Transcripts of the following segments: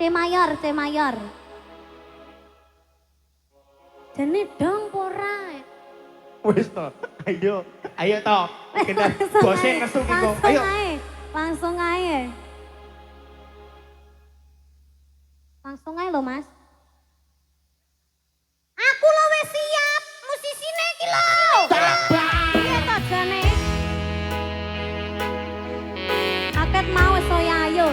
C mayor. Jane dong pora. Wis to. Ayo to. Kita bose nesu ki kok. Ayo. Langsung ae. Langsung ae lho, Mas. Aku lo wis siap, musisine iki lho. Sabar. Iya to jane. Aket mau soya ayo.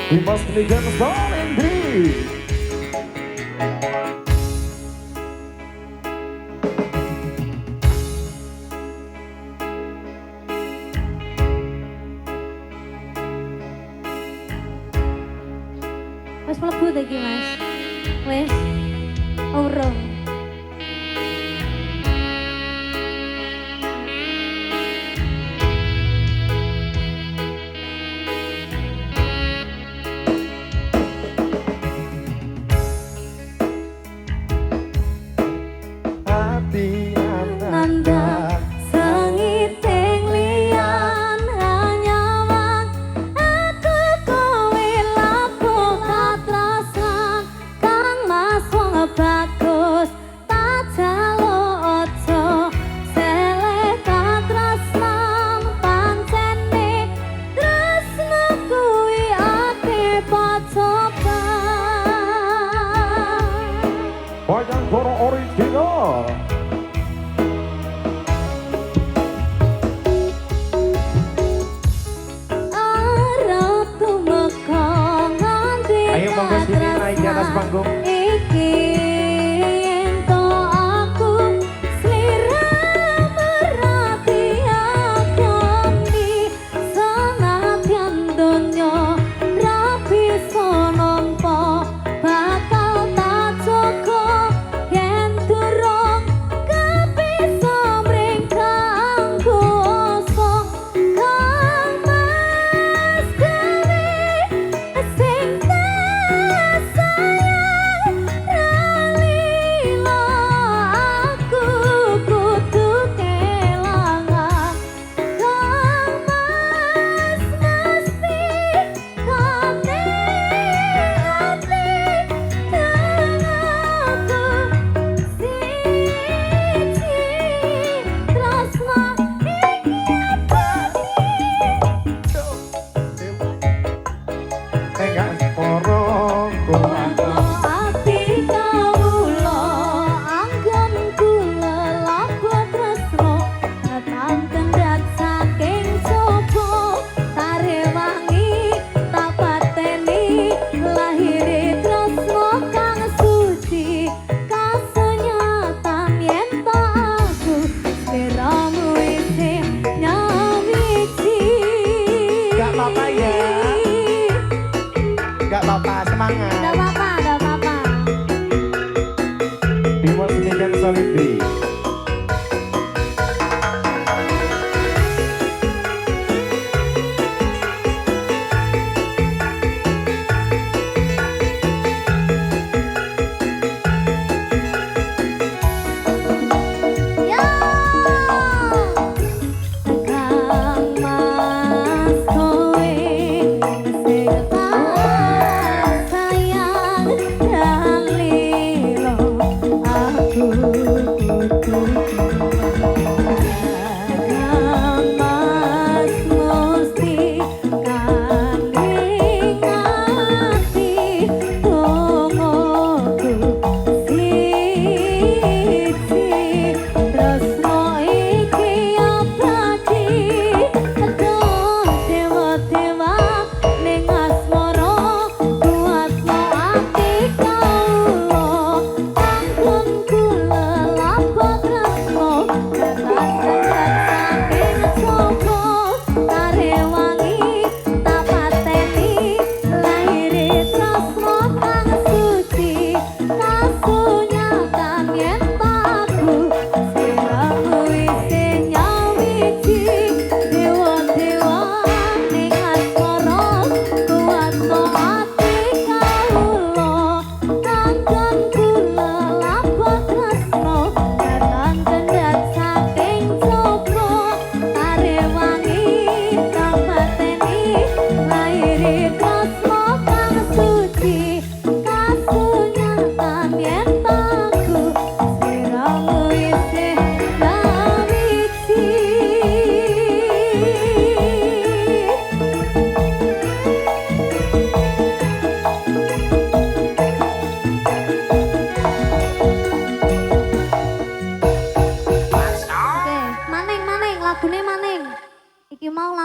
We must make them fall indeed. Wes mlebu ta iki, Mas? Wes. Urung. Hati Nanda sengiting liyan hanyawan aku kowe lapo katrasan kang mas wong bagus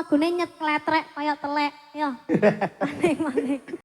lagune nyet kletrek kaya telek. Yo. Maning.